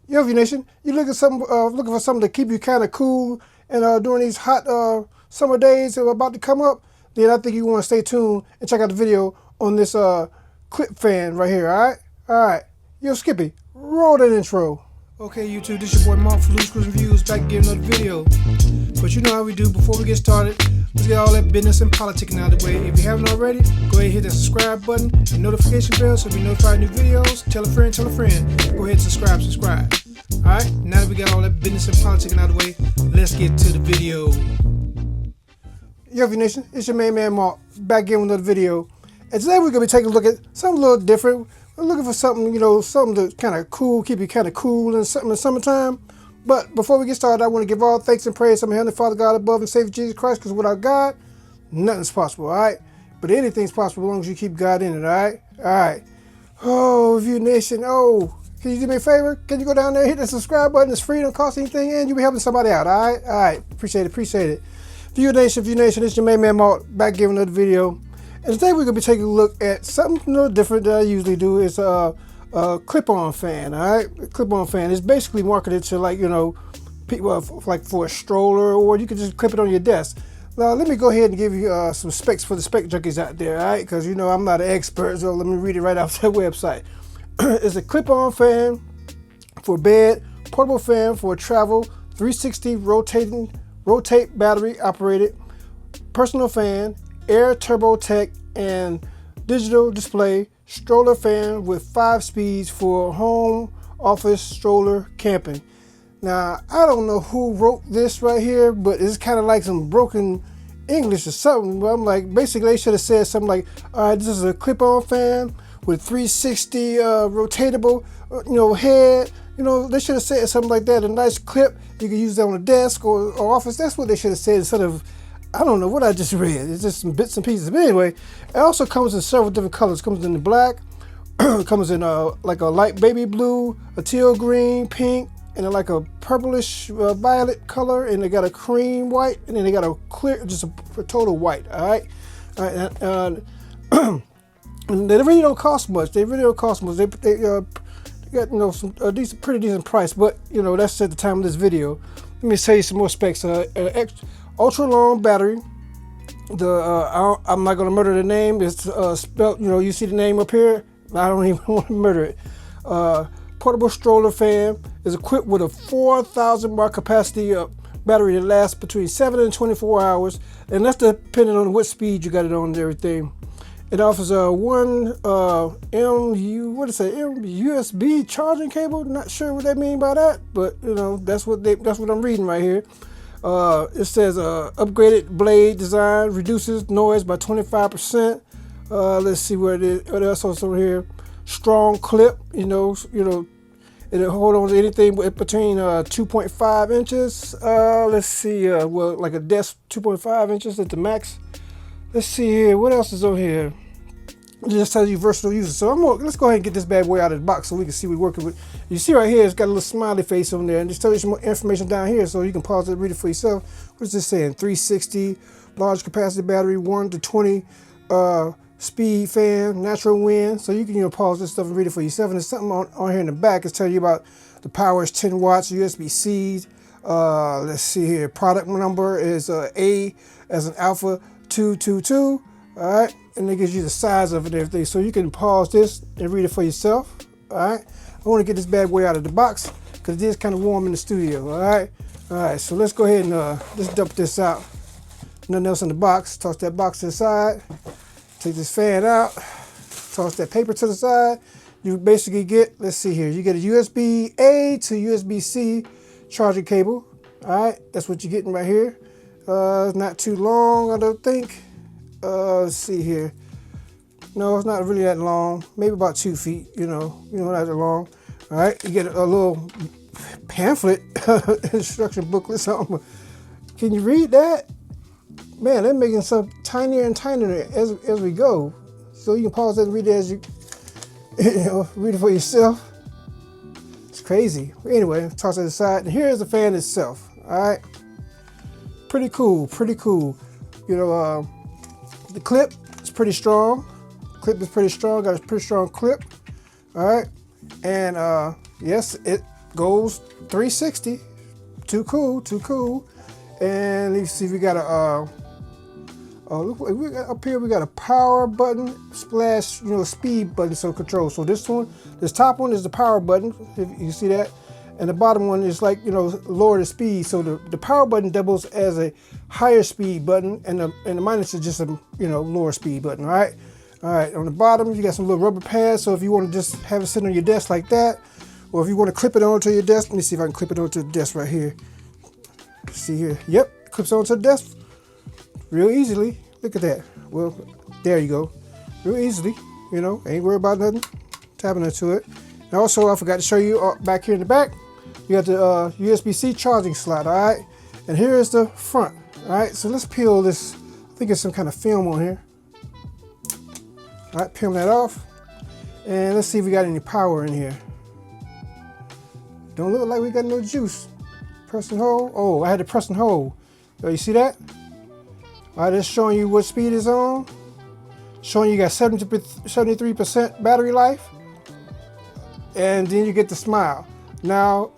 Yo, V Nation, you looking for something to keep you kind of cool and during these hot summer days that are about to come up? Then I think you want to stay tuned and check out the video on this clip fan right here. All right. Yo, Skippy, roll that intro. Okay, YouTube, this your boy Mark for LOOSESCREWZZANDVIEWS back again another video. But you know how we do. Before we get started, let's get all that business and politicking out of the way. If you haven't already, go ahead and hit that subscribe button and notification bell so you'll be notified of new videos. Tell a friend, tell a friend. Go ahead and subscribe. Alright, now that we got all that business and politicking out of the way, let's get to the video. Yo, V Nation, it's your man Mark, back again with another video. And today we're going to be taking a look at something a little different. We're looking for something, something to kind of cool, keep you kind of cool and something in the summertime. But before we get started, I want to give all thanks and praise to my Heavenly Father, God above, and Savior Jesus Christ, because without God, nothing's possible, alright? But anything's possible as long as you keep God in it, alright? Alright. Oh, V Nation, can you do me a favor? Can you go down there, hit the subscribe button? It's free, don't cost anything, and you'll be helping somebody out, alright? Alright, appreciate it. View Nation, it's your man Mark, back giving another video. And today we're going to be taking a look at something a little different that I usually do. It's a clip-on fan, alright? Clip-on fan. It's basically marketed to people like for a stroller, or you can just clip it on your desk. Now let me go ahead and give you some specs for the spec junkies out there, alright? Because I'm not an expert, so let me read it right off that website. It's a clip-on fan for bed, portable fan for travel, 360 rotate battery operated, personal fan, air turbo tech, and digital display, stroller fan with 5 speeds for home, office, stroller, camping. Now, I don't know who wrote this right here, but it's kind of like some broken English or something. But I'm like, basically they should have said something like, all right, this is a clip-on fan with 360 rotatable, head. They should have said something like that. A nice clip. You can use that on a desk or office. That's what they should have said instead of, I don't know what I just read. It's just some bits and pieces. But anyway, it also comes in several different colors. It comes in the black. It comes in like a light baby blue, a teal green, pink, and then like a purplish violet color. And they got a cream white, and then they got a clear, just a total white. All right. And they really don't cost much. They got some pretty decent price, but that's at the time of this video. Let me tell you some more specs. Ultra long battery. I'm not gonna murder the name. It's spelled. You see the name up here. I don't even want to murder it. Portable stroller fan is equipped with a 4,000 mAh capacity battery that lasts between 7 and 24 hours, and that's depending on what speed you got it on and everything. It offers a USB charging cable. Not sure what they mean by that, but that's what I'm reading right here. It says upgraded blade design reduces noise by 25%. Let's see what it is. What else is over here? Strong clip. It'll hold on to anything between 2.5 inches. Let's see. Like a desk, 2.5 inches at the max. Let's see here. What else is on here? It just tells you versatile user. So let's go ahead and get this bad boy out of the box so we can see what we're working with. You see right here, it's got a little smiley face on there, and just tell you some more information down here so you can pause it and read it for yourself. What's this saying? 360 large capacity battery, 1 to 20 speed fan, natural wind. So you can pause this stuff and read it for yourself. And there's something on here in the back. It's telling you about the power is 10 watts, USB-C. Let's see here. Product number is A as an Alpha 222. All right, and it gives you the size of it and everything, so you can pause this and read it for yourself. All right, I want to get this bad boy out of the box because it is kind of warm in the studio. All right, so let's go ahead and let's dump this out. Nothing else in the box. Toss that box to the side. Take this fan out. Toss that paper to the side. You basically get, let's see here, you get a USB-A to USB-C charging cable. All right, that's what you're getting right here. It's not too long, I don't think. Let's see here. No, it's not really that long. Maybe about 2 feet. Not that long. All right, you get a little pamphlet, instruction booklet, something. Can you read that? Man, they're making stuff tinier and tinier as we go. So you can pause it and read it as you, read it for yourself. It's crazy. Anyway, toss it aside. And here's the fan itself. All right, pretty cool. The clip is pretty strong. Got a pretty strong clip. All right, and yes, goes 360. Too cool, too cool. And let's see, we got a look, we got up here. We got a power button, splash, speed button, so control. So this top one is the power button. If you see that, and the bottom one is like lower the speed. So the power button doubles as a higher speed button, and the minus is just a lower speed button. All right. On the bottom, you got some little rubber pads. So if you want to just have it sit on your desk like that, or if you want to clip it onto your desk, let me see if I can clip it onto the desk right here. See here. Yep, clips onto the desk real easily. Look at that. Well, there you go. Real easily. Ain't worried about nothing. Tapping into it. And also, I forgot to show you back here in the back. You got the USB-C charging slot. All right. And here is the front. All right. So let's peel this. I think there's some kind of film on here. All right, peel that off. And let's see if we got any power in here. Don't look like we got no juice. Press and hold. Oh, I had to press and hold. Oh, you see that? All right, it's showing you what speed is on. Showing you got 73% battery life. And then you get the smile. Now,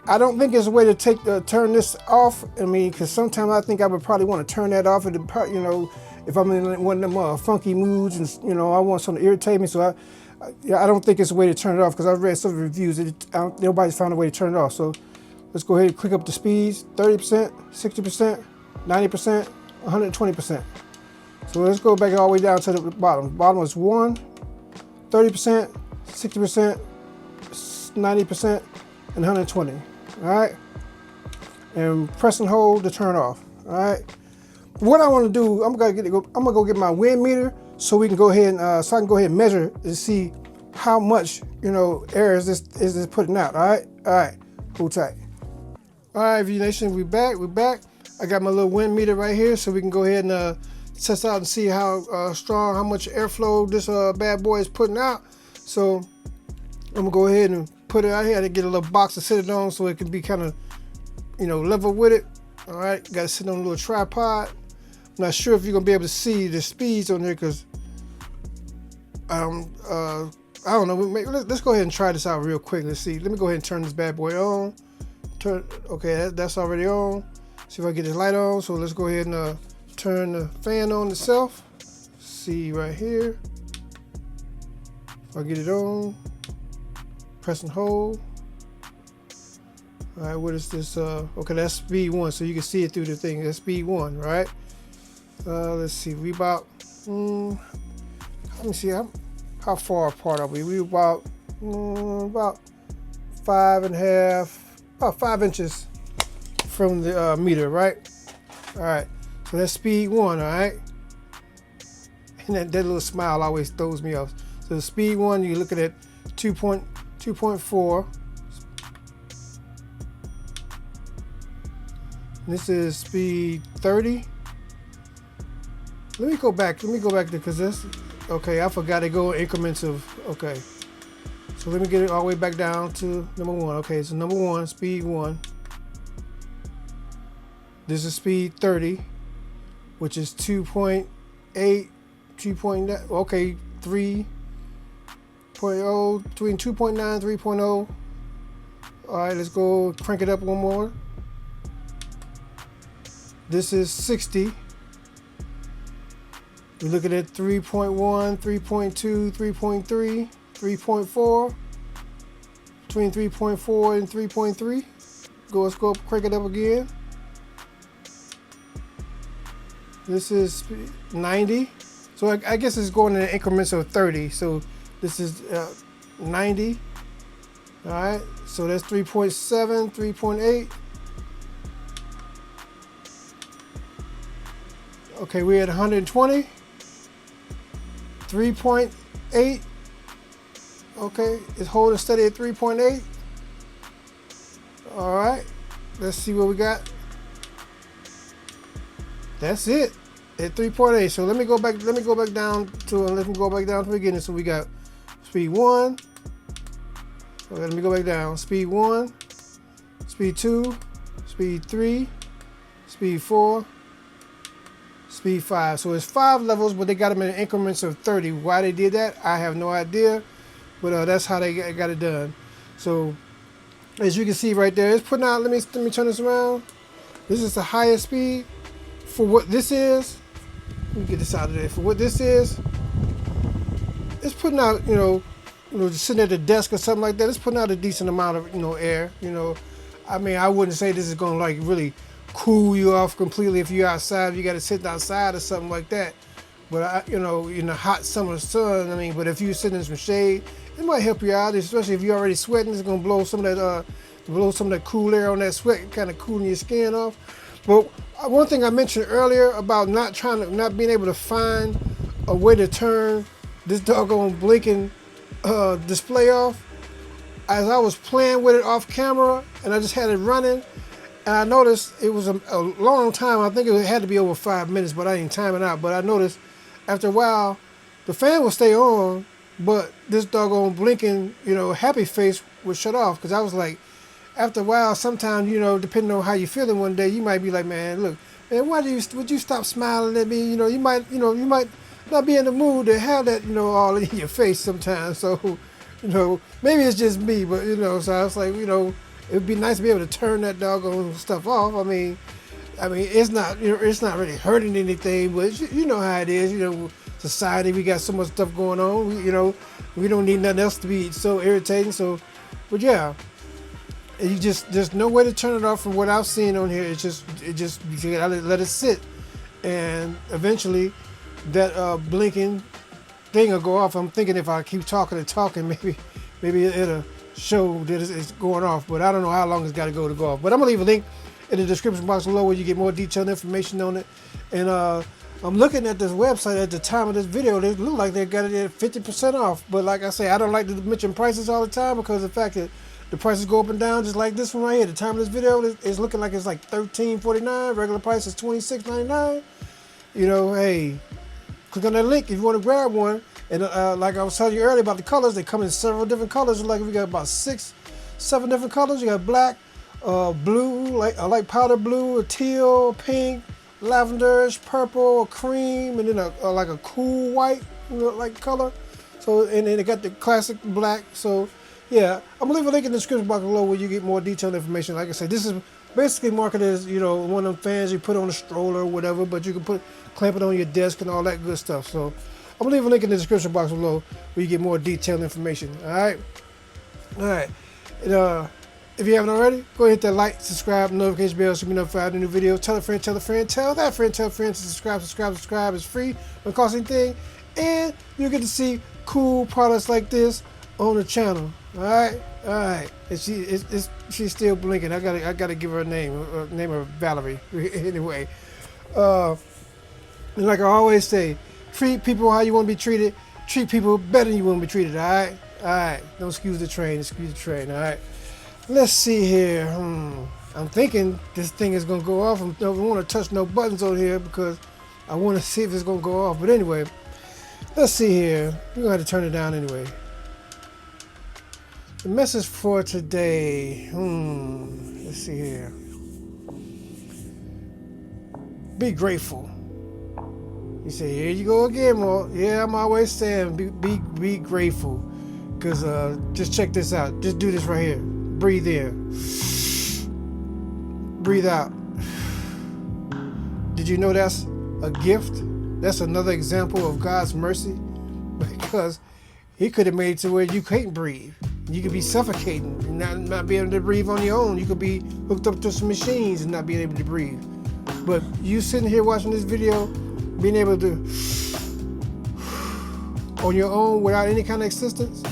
I don't think there's a way to turn this off. I mean, because sometimes I think I would probably want to turn that off. If I'm in one of them funky moods and I want something to irritate me. So I don't think it's a way to turn it off, because I've read some reviews. Nobody's found a way to turn it off. So let's go ahead and click up the speeds: 30%, 60%, 90%, 120%. So let's go back all the way down to the bottom. The bottom is 1, 30%, 60%, 90%, and 120. All right. And press and hold to turn off. All right. What I want to do, I'm gonna go get my wind meter, so we can go ahead and so I can go ahead and measure to see how much air is this putting out. All right. Hold tight. All right, V Nation, we're back. I got my little wind meter right here, so we can go ahead and test out and see how strong, how much airflow this bad boy is putting out. So I'm gonna go ahead and put it out here. I had to get a little box to sit it on so it can be kind of level with it. All right, got to sit on a little tripod. I'm not sure if you're gonna be able to see the speeds on there, because I don't know. Let's go ahead and try this out real quick. Let's see. Let me go ahead and turn this bad boy on. Okay, that's already on. See if I get this light on. So let's go ahead and turn the fan on itself. See right here. If I get it on, press and hold. All right, what is this? Okay, that's speed 1, so you can see it through the thing. That's speed 1, right? Let's see. We about. Let me see. How far apart are we? We about 5 inches from the meter, right? All right. So that's speed 1, all right? And that little smile always throws me off. So the speed 1, you're looking at 2.4. This is speed 30. Let me go back because this. Okay, I forgot to go in increments of. Okay, so let me get it all the way back down to number 1. Okay, so number 1, speed 1. This is speed 30, which is 2.8, 2.9. Okay, 3.0, between 2.9 and 3.0. All right, let's go crank it up one more. This is 60. We're looking at 3.1, 3.2, 3.3, 3.4, between 3.4 and 3.3. Let's go up, crank it up again. This is 90. So I guess it's going in increments of 30. So this is 90. All right, so that's 3.7, 3.8. Okay, we're at 120. 3.8. Okay, it's holding steady at 3.8. All right, let's see what we got. That's it at 3.8. So let me go back down to the beginning. So we got speed 1. Okay, let me go back down. Speed 1, speed 2, speed 3, speed 4. Speed 5. So it's 5 levels, but they got them in increments of 30. Why they did that, I have no idea. But that's how they got it done. So As you can see right there, it's putting out, let me turn this around. This is the highest speed for what this is. Let me get this out of there. For what this is, it's putting out, just sitting at the desk or something like that, it's putting out a decent amount of, air, I mean, I wouldn't say this is going to like really cool you off completely if you're outside, if you got to sit outside or something like that. But, in the hot summer sun, I mean, but if you're sitting in some shade, it might help you out, especially if you're already sweating. It's going to blow some of that cool air on that sweat, kind of cooling your skin off. But one thing I mentioned earlier about not being able to find a way to turn this doggone blinking display off, as I was playing with it off camera and I just had it running, and I noticed it was a long time. I think it had to be over 5 minutes, but I didn't time it out. But I noticed after a while, the fan would stay on, but this doggone blinking, happy face would shut off. Because I was like, after a while, sometimes, depending on how you're feeling one day, you might be like, man, look, man, would you stop smiling at me? You might not be in the mood to have that, all in your face sometimes. So, maybe it's just me, but, so I was like, it would be nice to be able to turn that doggone stuff off. I mean, it's not, it's not really hurting anything, but you know how it is, society, we got so much stuff going on, we don't need nothing else to be so irritating. So, but yeah, there's no way to turn it off from what I've seen on here. It's just, you gotta let it sit, and eventually that blinking thing will go off. I'm thinking if I keep talking, maybe it'll show that it's going off, but I don't know how long it's got to go off. But I'm gonna leave a link in the description box below where you get more detailed information on it. And I'm looking at this website at the time of this video. They look like they got it at 50% off. But like I say, I don't like to mention prices all the time because of the fact that the prices go up and down, just like this one right here. The time of this video is looking like it's like $13.49. Regular price is $26.99. Hey, click on that link if you want to grab one. And like I was telling you earlier about the colors, they come in several different colors. Like we got about 6-7 different colors. You got black, blue, like powder blue, teal, pink, lavenderish, purple, cream, and then like a cool white, like color. So and then they got the classic black. So yeah, I'm gonna leave a link in the description box below where you get more detailed information. Like I said, this is basically marketed as one of them fans you put on a stroller or whatever, but you can clamp it on your desk and all that good stuff. So I'm gonna leave a link in the description box below where you get more detailed information. All right. And, if you haven't already, go ahead and hit that like, subscribe, notification bell so you be notified of new videos. Tell a friend, tell that friend, tell a friend to subscribe. It's free, don't cost anything, and you get to see cool products like this on the channel. All right. And she's still blinking. I gotta give her a name. Name her Valerie. Anyway, and like I always say, treat people how you want to be treated. Treat people better than you want to be treated. All right. Don't excuse the train. All right. Let's see here. I'm thinking this thing is gonna go off. I don't want to touch no buttons on here because I want to see if it's gonna go off. But anyway, let's see here. We're gonna have to turn it down anyway. The message for today. Let's see here. Be grateful. You say, here you go again, Mo. Yeah, I'm always saying be grateful. Because just check this out. Just do this right here. Breathe in. Breathe out. Did you know that's a gift? That's another example of God's mercy. Because He could have made it to where you can't breathe. You could be suffocating and not be able to breathe on your own. You could be hooked up to some machines and not being able to breathe. But you sitting here watching this video, being able to on your own without any kind of assistance,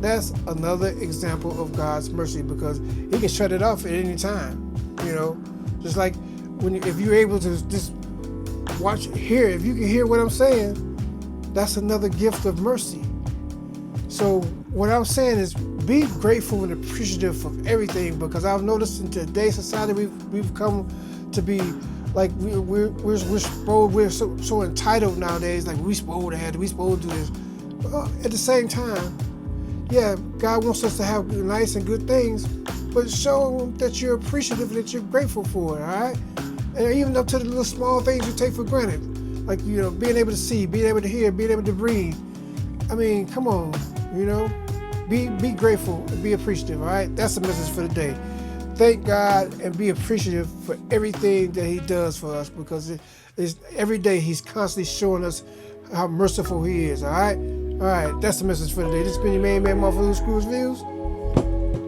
that's another example of God's mercy, because He can shut it off at any time. Just like if you're able to just hear, if you can hear what I'm saying, that's another gift of mercy. So what I'm saying is be grateful and appreciative of everything, because I've noticed in today's society we've come to be like we're spoiled. We're so entitled nowadays. Like we supposed to have it, we supposed to do this. But at the same time, yeah, God wants us to have nice and good things, but show Him that you're appreciative, that you're grateful for it. All right, and even up to the little small things you take for granted, like being able to see, being able to hear, being able to breathe. I mean, come on, Be grateful and be appreciative, all right? That's the message for the day. Thank God and be appreciative for everything that he does for us, because every day he's constantly showing us how merciful he is, all right? All right, that's the message for the day. This has been your main man, Marvel Loose Screws Views.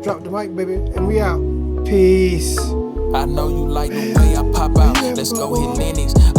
Drop the mic, baby, and we out. Peace. I know you like the way I pop out. Let's go hit Lennox.